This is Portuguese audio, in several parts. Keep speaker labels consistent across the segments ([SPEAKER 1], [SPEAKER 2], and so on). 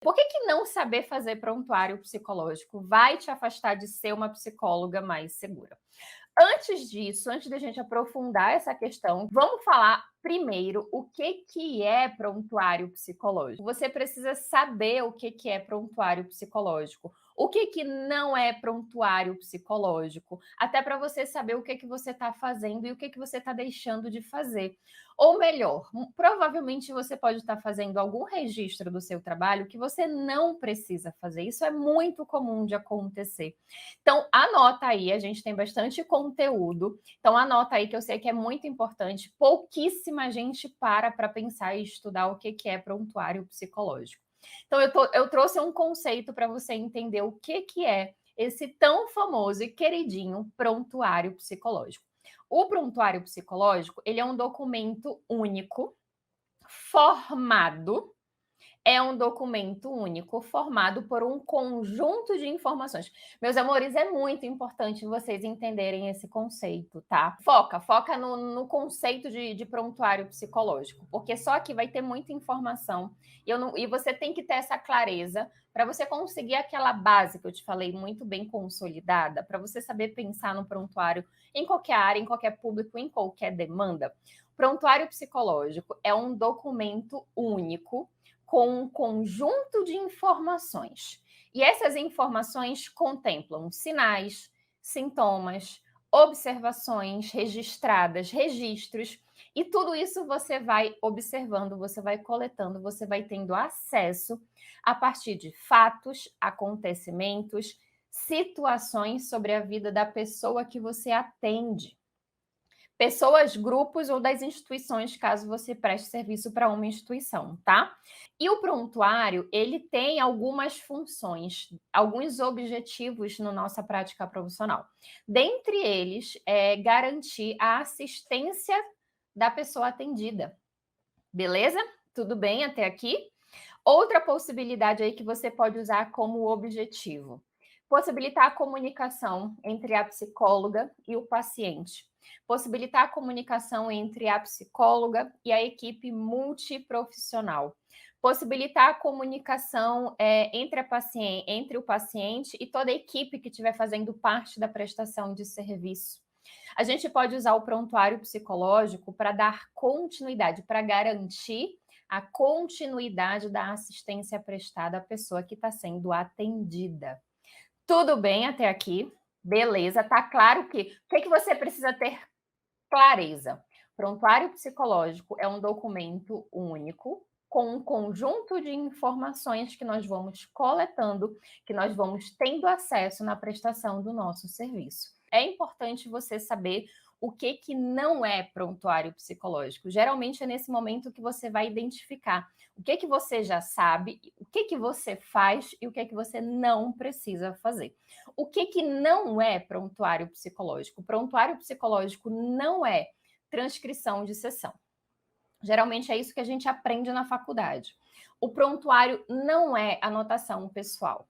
[SPEAKER 1] Por que não saber fazer prontuário psicológico vai te afastar de ser uma psicóloga mais segura? Antes disso, antes da gente aprofundar essa questão, vamos falar primeiro o que é prontuário psicológico. Você precisa saber o que é prontuário psicológico. O que não é prontuário psicológico, até para você saber o que você está fazendo e o que você está deixando de fazer. Ou melhor, provavelmente você pode estar fazendo algum registro do seu trabalho que você não precisa fazer. Isso é muito comum de acontecer. Então, anota aí, a gente tem bastante conteúdo. Então, anota aí que eu sei que é muito importante. Pouquíssima gente para pensar e estudar o que é prontuário psicológico. Então, eu trouxe um conceito para você entender o que é esse tão famoso e queridinho prontuário psicológico. O prontuário psicológico, ele é um documento único, formado é um documento único formado por um conjunto de informações. Meus amores, é muito importante vocês entenderem esse conceito, tá? Foca no conceito de prontuário psicológico, porque só aqui vai ter muita informação e você tem que ter essa clareza para você conseguir aquela base que eu te falei muito bem consolidada, para você saber pensar no prontuário em qualquer área, em qualquer público, em qualquer demanda. Prontuário psicológico é um documento único com um conjunto de informações. E essas informações contemplam sinais, sintomas, observações registradas, registros, e tudo isso você vai observando, você vai coletando, você vai tendo acesso a partir de fatos, acontecimentos, situações sobre a vida da pessoa que você atende. Pessoas, grupos ou das instituições, caso você preste serviço para uma instituição, tá? E o prontuário, ele tem algumas funções, alguns objetivos na nossa prática profissional. Dentre eles, é garantir a assistência da pessoa atendida. Beleza? Tudo bem até aqui? Outra possibilidade aí que você pode usar como objetivo: possibilitar a comunicação entre a psicóloga e o paciente. Possibilitar a comunicação entre a psicóloga e a equipe multiprofissional. Possibilitar a comunicação entre o paciente e toda a equipe que estiver fazendo parte da prestação de serviço. A gente pode usar o prontuário psicológico para dar continuidade, para garantir a continuidade da assistência prestada à pessoa que está sendo atendida. Tudo bem até aqui? Beleza, tá claro que o que você precisa ter clareza? Prontuário psicológico é um documento único com um conjunto de informações que nós vamos coletando, que nós vamos tendo acesso na prestação do nosso serviço. É importante você saber o que não é prontuário psicológico. Geralmente é nesse momento que você vai identificar o que você já sabe, o que você faz e o que você não precisa fazer. O que não é prontuário psicológico? Prontuário psicológico não é transcrição de sessão. Geralmente é isso que a gente aprende na faculdade. O prontuário não é anotação pessoal.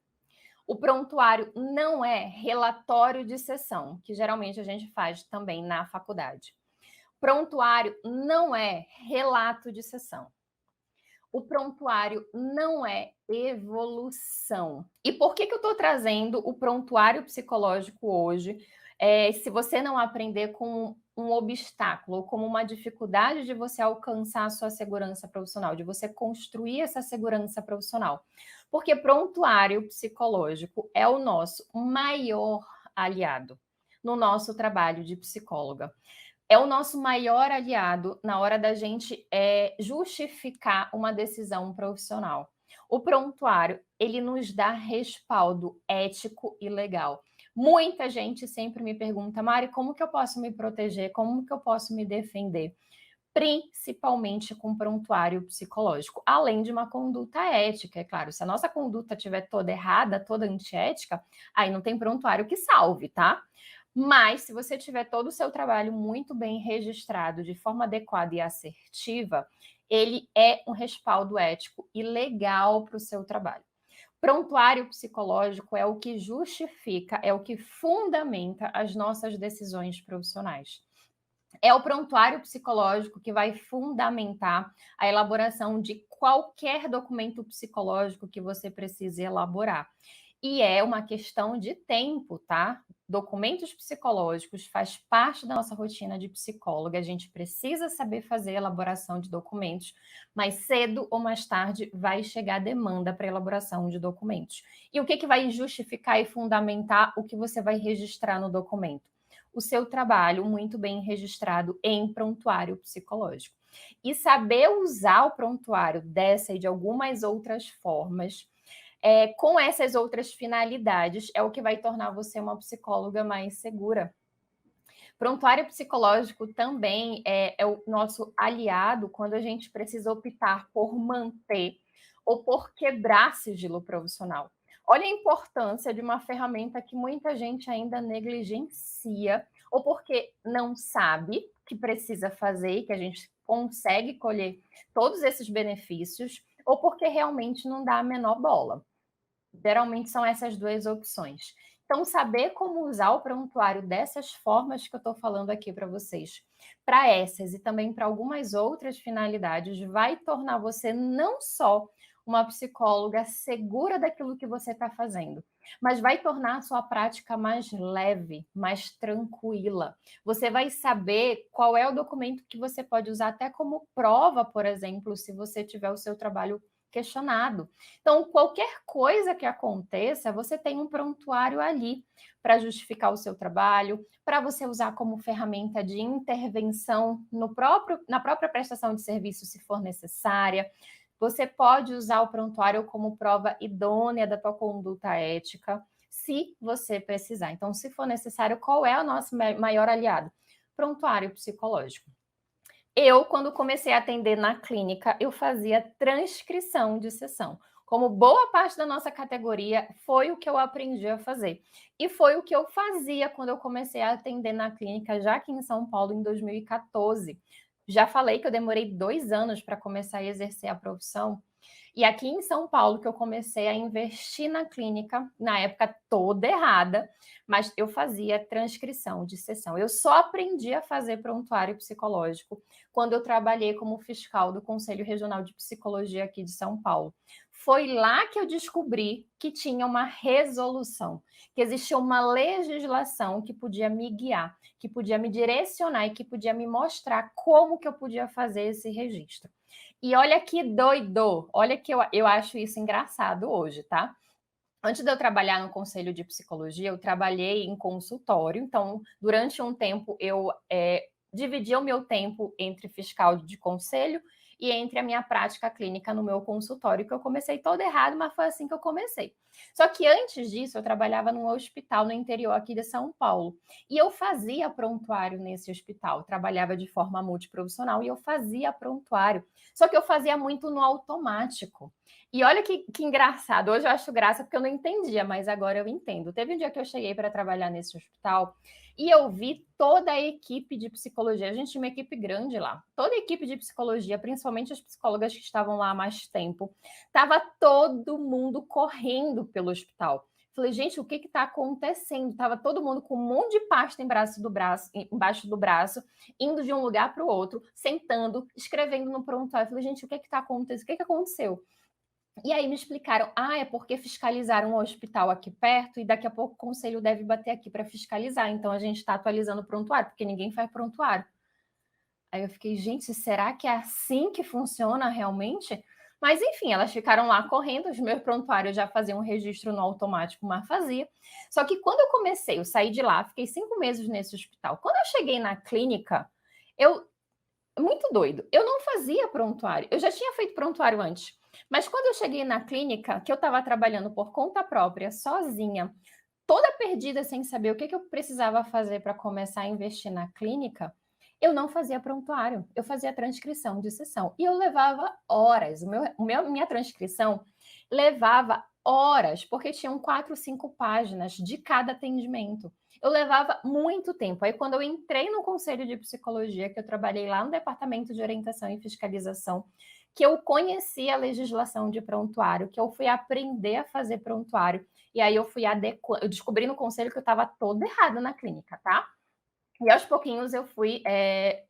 [SPEAKER 1] O prontuário não é relatório de sessão, que geralmente a gente faz também na faculdade. Prontuário não é relato de sessão. O prontuário não é evolução. E por que eu estou trazendo o prontuário psicológico hoje? Se você não aprender com um obstáculo ou como uma dificuldade de você alcançar a sua segurança profissional, de você construir essa segurança profissional. Porque prontuário psicológico é o nosso maior aliado no nosso trabalho de psicóloga. É o nosso maior aliado na hora da gente justificar uma decisão profissional. O prontuário, ele nos dá respaldo ético e legal. Muita gente sempre me pergunta, Mari, como que eu posso me proteger? Como que eu posso me defender? Principalmente com prontuário psicológico, além de uma conduta ética, é claro. Se a nossa conduta estiver toda errada, toda antiética, aí não tem prontuário que salve, tá? Mas, se você tiver todo o seu trabalho muito bem registrado, de forma adequada e assertiva, ele é um respaldo ético e legal para o seu trabalho. Prontuário psicológico é o que justifica, é o que fundamenta as nossas decisões profissionais. É o prontuário psicológico que vai fundamentar a elaboração de qualquer documento psicológico que você precise elaborar. E é uma questão de tempo, tá? Documentos psicológicos faz parte da nossa rotina de psicóloga. A gente precisa saber fazer elaboração de documentos, mas cedo ou mais tarde vai chegar a demanda para elaboração de documentos. E o que vai justificar e fundamentar o que você vai registrar no documento? O seu trabalho muito bem registrado em prontuário psicológico. E saber usar o prontuário dessa e de algumas outras formas com essas outras finalidades, é o que vai tornar você uma psicóloga mais segura. Prontuário psicológico também é o nosso aliado quando a gente precisa optar por manter ou por quebrar sigilo profissional. Olha a importância de uma ferramenta que muita gente ainda negligencia, ou porque não sabe que precisa fazer e que a gente consegue colher todos esses benefícios, ou porque realmente não dá a menor bola. Geralmente são essas duas opções. Então, saber como usar o prontuário dessas formas que eu estou falando aqui para vocês, para essas e também para algumas outras finalidades, vai tornar você não só uma psicóloga segura daquilo que você está fazendo, mas vai tornar a sua prática mais leve, mais tranquila. Você vai saber qual é o documento que você pode usar até como prova, por exemplo, se você tiver o seu trabalho questionado. Então, qualquer coisa que aconteça, você tem um prontuário ali para justificar o seu trabalho, para você usar como ferramenta de intervenção na própria prestação de serviço, se for necessária. Você pode usar o prontuário como prova idônea da tua conduta ética, se você precisar. Então, se for necessário, qual é o nosso maior aliado? Prontuário psicológico. Eu, quando comecei a atender na clínica, eu fazia transcrição de sessão. Como boa parte da nossa categoria, foi o que eu aprendi a fazer. E foi o que eu fazia quando eu comecei a atender na clínica, já aqui em São Paulo, em 2014. Já falei que eu demorei 2 anos para começar a exercer a profissão. E aqui em São Paulo que eu comecei a investir na clínica, na época toda errada, mas eu fazia transcrição de sessão. Eu só aprendi a fazer prontuário psicológico quando eu trabalhei como fiscal do Conselho Regional de Psicologia aqui de São Paulo. Foi lá que eu descobri que tinha uma resolução, que existia uma legislação que podia me guiar, que podia me direcionar e que podia me mostrar como que eu podia fazer esse registro. E olha que doido, olha que eu acho isso engraçado hoje, tá? Antes de eu trabalhar no conselho de psicologia, eu trabalhei em consultório, então, durante um tempo, eu dividia o meu tempo entre fiscal de conselho e entre a minha prática clínica no meu consultório, que eu comecei todo errado, mas foi assim que eu comecei. Só que antes disso, eu trabalhava num hospital no interior aqui de São Paulo, e eu fazia prontuário nesse hospital, trabalhava de forma multiprofissional e eu fazia prontuário, só que eu fazia muito no automático. E olha que engraçado, hoje eu acho graça porque eu não entendia, mas agora eu entendo. Teve um dia que eu cheguei para trabalhar nesse hospital e eu vi toda a equipe de psicologia, a gente tinha uma equipe grande lá, toda a equipe de psicologia, principalmente as psicólogas que estavam lá há mais tempo, estava todo mundo correndo pelo hospital. Falei, gente, o que está acontecendo? Tava todo mundo com um monte de pasta embaixo do braço, indo de um lugar para o outro, sentando, escrevendo no prontuário. Falei, gente, o que está acontecendo? O que aconteceu? E aí me explicaram, é porque fiscalizaram um hospital aqui perto e daqui a pouco o conselho deve bater aqui para fiscalizar. Então a gente está atualizando o prontuário, porque ninguém faz prontuário. Aí eu fiquei, gente, será que é assim que funciona realmente? Mas enfim, elas ficaram lá correndo, os meus prontuários já faziam um registro no automático, mas fazia. Só que quando eu comecei, eu saí de lá, fiquei 5 meses nesse hospital. Quando eu cheguei na clínica, muito doido, eu não fazia prontuário, eu já tinha feito prontuário antes. Mas quando eu cheguei na clínica, que eu estava trabalhando por conta própria, sozinha, toda perdida, sem saber o que eu precisava fazer para começar a investir na clínica, eu não fazia prontuário, eu fazia transcrição de sessão. E eu levava horas. Minha transcrição levava horas, porque tinham 4, 5 páginas de cada atendimento. Eu levava muito tempo. Aí, quando eu entrei no Conselho de Psicologia, que eu trabalhei lá no Departamento de Orientação e Fiscalização, que eu conheci a legislação de prontuário, que eu fui aprender a fazer prontuário, e aí eu fui eu descobri no conselho que eu estava toda errada na clínica, tá? E aos pouquinhos eu fui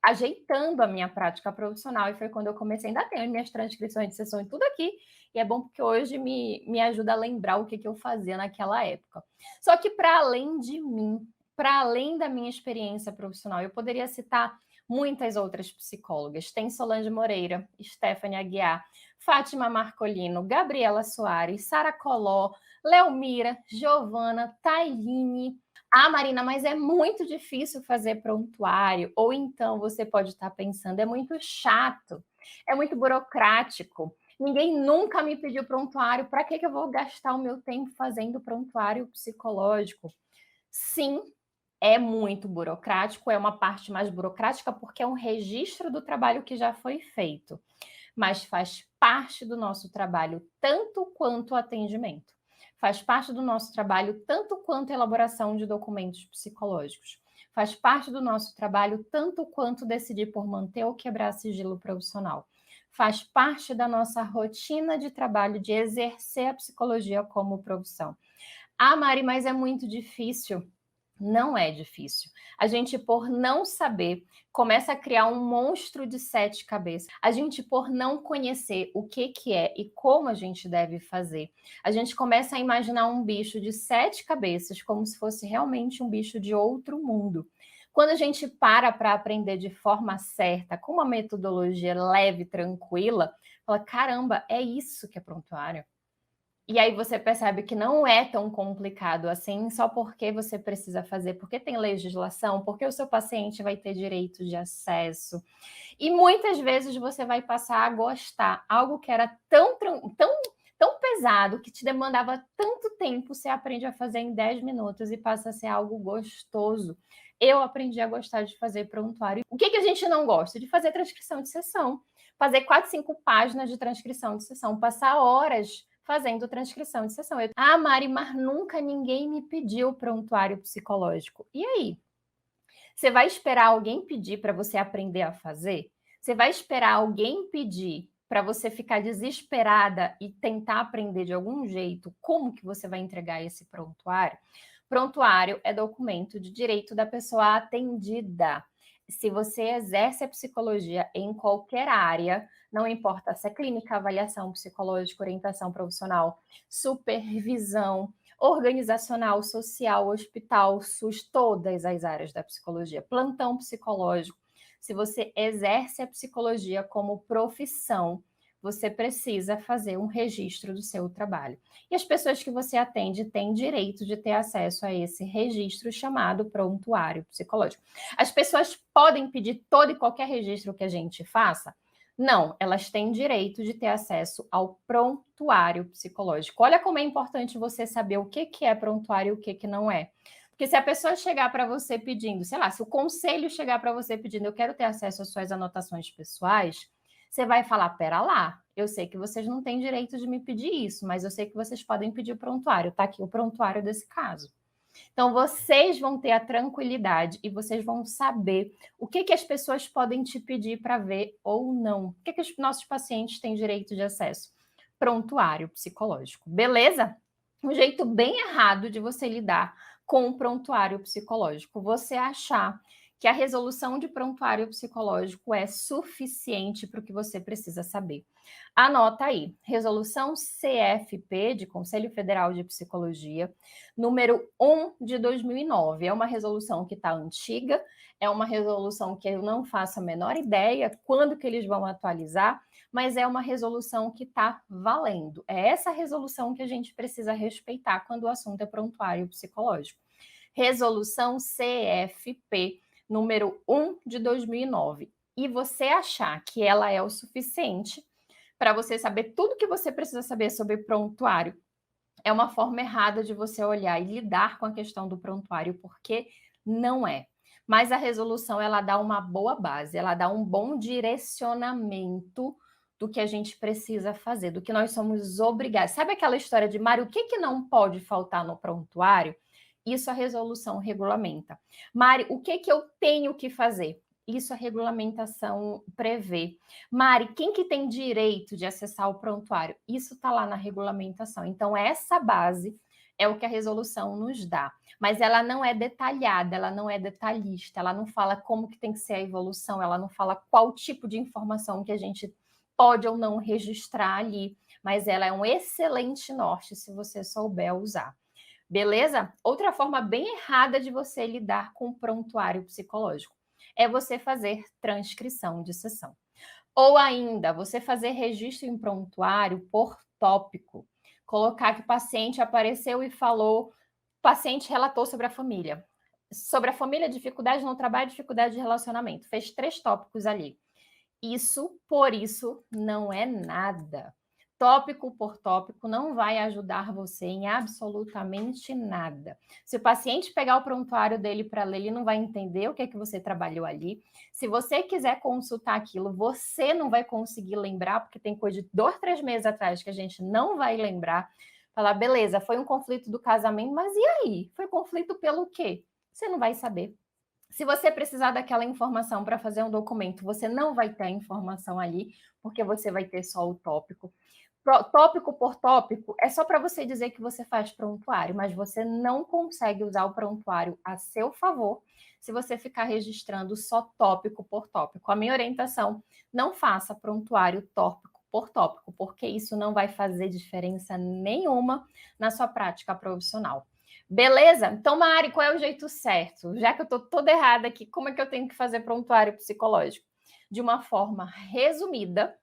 [SPEAKER 1] ajeitando a minha prática profissional, e foi quando eu comecei, ainda tenho minhas transcrições de sessões, tudo aqui, e é bom porque hoje me ajuda a lembrar o que, que eu fazia naquela época. Só que para além de mim, para além da minha experiência profissional, eu poderia citar muitas outras psicólogas. Tem Solange Moreira, Stephanie Aguiar, Fátima Marcolino, Gabriela Soares, Sara Coló, Leomira, Giovana, Tailine. Ah, Marina, mas é muito difícil fazer prontuário. Ou então você pode estar pensando, é muito chato, é muito burocrático. Ninguém nunca me pediu prontuário. Para que eu vou gastar o meu tempo fazendo prontuário psicológico? Sim, é muito burocrático, é uma parte mais burocrática porque é um registro do trabalho que já foi feito, mas faz parte do nosso trabalho tanto quanto o atendimento. Faz parte do nosso trabalho tanto quanto a elaboração de documentos psicológicos. Faz parte do nosso trabalho tanto quanto decidir por manter ou quebrar sigilo profissional. Faz parte da nossa rotina de trabalho de exercer a psicologia como profissão. Ah, Mari, mas é muito difícil. Não é difícil. A gente, por não saber, começa a criar um monstro de 7 cabeças. A gente, por não conhecer o que é e como a gente deve fazer, a gente começa a imaginar um bicho de 7 cabeças como se fosse realmente um bicho de outro mundo. Quando a gente para aprender de forma certa, com uma metodologia leve, tranquila, fala: caramba, é isso que é prontuário. E aí você percebe que não é tão complicado assim, só porque você precisa fazer, porque tem legislação, porque o seu paciente vai ter direito de acesso. E muitas vezes você vai passar a gostar. Algo que era tão pesado, que te demandava tanto tempo, você aprende a fazer em 10 minutos e passa a ser algo gostoso. Eu aprendi a gostar de fazer prontuário. O que a gente não gosta? De fazer transcrição de sessão. Fazer 4, 5 páginas de transcrição de sessão, passar horas fazendo transcrição de sessão. Ah, Mari, mas nunca ninguém me pediu prontuário psicológico. E aí? Você vai esperar alguém pedir para você aprender a fazer? Você vai esperar alguém pedir para você ficar desesperada e tentar aprender de algum jeito como que você vai entregar esse prontuário? Prontuário é documento de direito da pessoa atendida. Se você exerce a psicologia em qualquer área, não importa se é clínica, avaliação psicológica, orientação profissional, supervisão, organizacional, social, hospital, SUS, todas as áreas da psicologia, plantão psicológico. Se você exerce a psicologia como profissão, você precisa fazer um registro do seu trabalho. E as pessoas que você atende têm direito de ter acesso a esse registro chamado prontuário psicológico. As pessoas podem pedir todo e qualquer registro que a gente faça? Não, elas têm direito de ter acesso ao prontuário psicológico. Olha como é importante você saber o que é prontuário e o que não é. Porque se a pessoa chegar para você pedindo, sei lá, se o conselho chegar para você pedindo, eu quero ter acesso às suas anotações pessoais, você vai falar: pera lá, eu sei que vocês não têm direito de me pedir isso, mas eu sei que vocês podem pedir o prontuário. Tá aqui o prontuário desse caso. Então, vocês vão ter a tranquilidade e vocês vão saber o que as pessoas podem te pedir para ver ou não. O que os nossos pacientes têm direito de acesso? Prontuário psicológico. Beleza? Um jeito bem errado de você lidar com o prontuário psicológico. Você achar que a resolução de prontuário psicológico é suficiente para o que você precisa saber. Anota aí, resolução CFP, de Conselho Federal de Psicologia, número 1 de 2009. É uma resolução que está antiga, é uma resolução que eu não faço a menor ideia quando que eles vão atualizar, mas é uma resolução que está valendo. É essa resolução que a gente precisa respeitar quando o assunto é prontuário psicológico. Resolução CFP, número 1 de 2009. E você achar que ela é o suficiente para você saber tudo que você precisa saber sobre prontuário, é uma forma errada de você olhar e lidar com a questão do prontuário, porque não é. Mas a resolução, ela dá uma boa base, ela dá um bom direcionamento do que a gente precisa fazer, do que nós somos obrigados. Sabe aquela história de Mário, o que não pode faltar no prontuário? Isso a resolução regulamenta. Mari, o que eu tenho que fazer? Isso a regulamentação prevê. Mari, quem que tem direito de acessar o prontuário? Isso está lá na regulamentação. Então, essa base é o que a resolução nos dá. Mas ela não é detalhada, ela não é detalhista, ela não fala como que tem que ser a evolução, ela não fala qual tipo de informação que a gente pode ou não registrar ali, mas ela é um excelente norte se você souber usar. Beleza? Outra forma bem errada de você lidar com o prontuário psicológico é você fazer transcrição de sessão. Ou ainda, você fazer registro em prontuário por tópico. Colocar que o paciente apareceu e falou, o paciente relatou sobre a família, dificuldade no trabalho, dificuldade de relacionamento. Fez 3 tópicos ali. Isso, por isso, não é nada. Tópico por tópico não vai ajudar você em absolutamente nada. Se o paciente pegar o prontuário dele para ler, ele não vai entender o que é que você trabalhou ali. Se você quiser consultar aquilo, você não vai conseguir lembrar, porque tem coisa de 2, 3 meses atrás que a gente não vai lembrar. Falar, beleza, foi um conflito do casamento, mas e aí? Foi conflito pelo quê? Você não vai saber. Se você precisar daquela informação para fazer um documento, você não vai ter a informação ali, porque você vai ter só o tópico. Tópico por tópico é só para você dizer que você faz prontuário, mas você não consegue usar o prontuário a seu favor se você ficar registrando só tópico por tópico. A minha orientação, não faça prontuário tópico por tópico, porque isso não vai fazer diferença nenhuma na sua prática profissional. Beleza? Então, Mari, qual é o jeito certo? Já que eu estou toda errada aqui, como é que eu tenho que fazer prontuário psicológico? De uma forma resumida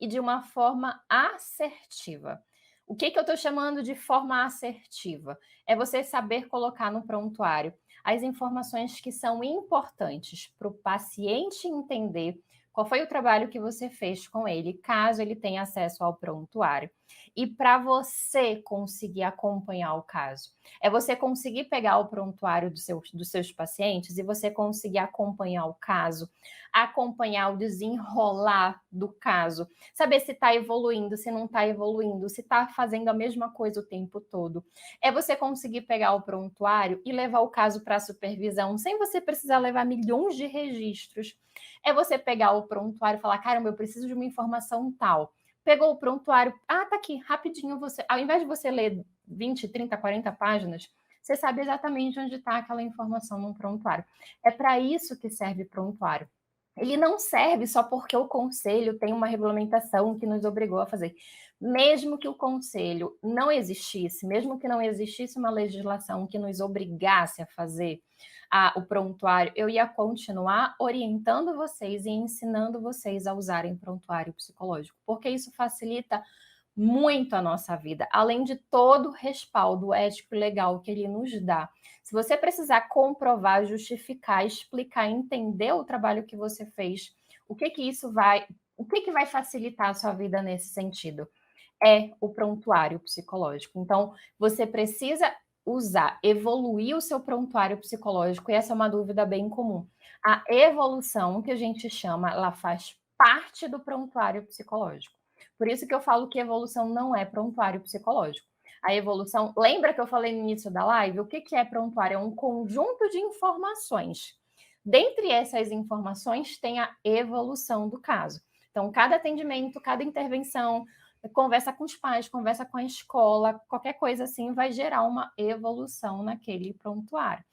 [SPEAKER 1] e de uma forma assertiva. O que eu estou chamando de forma assertiva? É você saber colocar no prontuário as informações que são importantes para o paciente entender qual foi o trabalho que você fez com ele, caso ele tenha acesso ao prontuário. E para você conseguir acompanhar o caso. É você conseguir pegar o prontuário dos seus pacientes e você conseguir acompanhar o caso, acompanhar o desenrolar do caso, saber se está evoluindo, se não está evoluindo, se está fazendo a mesma coisa o tempo todo. É você conseguir pegar o prontuário e levar o caso para a supervisão, sem você precisar levar milhões de registros. É você pegar o prontuário e falar, caramba, eu preciso de uma informação tal. Pegou o prontuário, tá aqui, rapidinho, você, ao invés de você ler 20, 30, 40 páginas, você sabe exatamente onde está aquela informação no prontuário. É para isso que serve prontuário. Ele não serve só porque o conselho tem uma regulamentação que nos obrigou a fazer. Mesmo que o conselho não existisse, mesmo que não existisse uma legislação que nos obrigasse a fazer o prontuário, eu ia continuar orientando vocês e ensinando vocês a usarem prontuário psicológico, porque isso facilita muito a nossa vida, além de todo o respaldo ético e legal que ele nos dá. Se você precisar comprovar, justificar, explicar, entender o trabalho que você fez, o que vai facilitar a sua vida nesse sentido? É o prontuário psicológico. Então, você precisa usar, evoluir o seu prontuário psicológico, e essa é uma dúvida bem comum. A evolução, que a gente chama, ela faz parte do prontuário psicológico. Por isso que eu falo que evolução não é prontuário psicológico. A evolução, lembra que eu falei no início da live? O que é prontuário? É um conjunto de informações. Dentre essas informações tem a evolução do caso. Então, cada atendimento, cada intervenção, conversa com os pais, conversa com a escola, qualquer coisa assim vai gerar uma evolução naquele prontuário.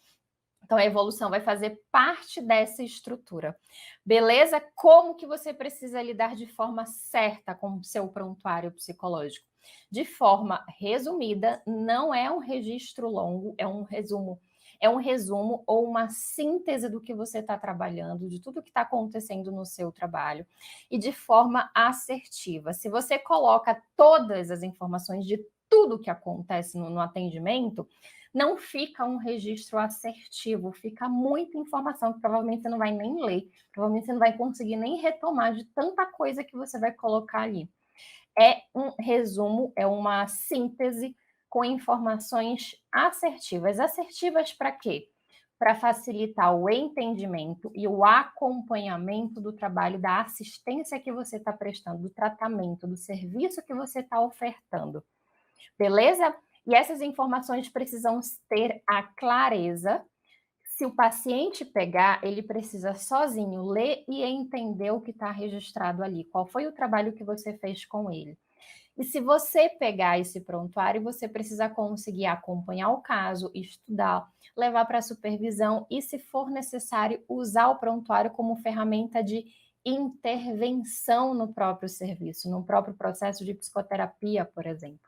[SPEAKER 1] Então, a evolução vai fazer parte dessa estrutura. Beleza? Como que você precisa lidar de forma certa com o seu prontuário psicológico? De forma resumida, não é um registro longo, é um resumo. É um resumo ou uma síntese do que você está trabalhando, de tudo que está acontecendo no seu trabalho, e de forma assertiva. Se você coloca todas as informações de tudo que acontece no atendimento, não fica um registro assertivo, fica muita informação que provavelmente você não vai nem ler, provavelmente você não vai conseguir nem retomar de tanta coisa que você vai colocar ali. É um resumo, é uma síntese com informações assertivas. Assertivas para quê? Para facilitar o entendimento e o acompanhamento do trabalho, da assistência que você está prestando, do tratamento, do serviço que você está ofertando. Beleza? E essas informações precisam ter a clareza. Se o paciente pegar, ele precisa sozinho ler e entender o que está registrado ali. Qual foi o trabalho que você fez com ele? E se você pegar esse prontuário, você precisa conseguir acompanhar o caso, estudar, levar para a supervisão e, se for necessário, usar o prontuário como ferramenta de intervenção no próprio serviço, no próprio processo de psicoterapia, por exemplo.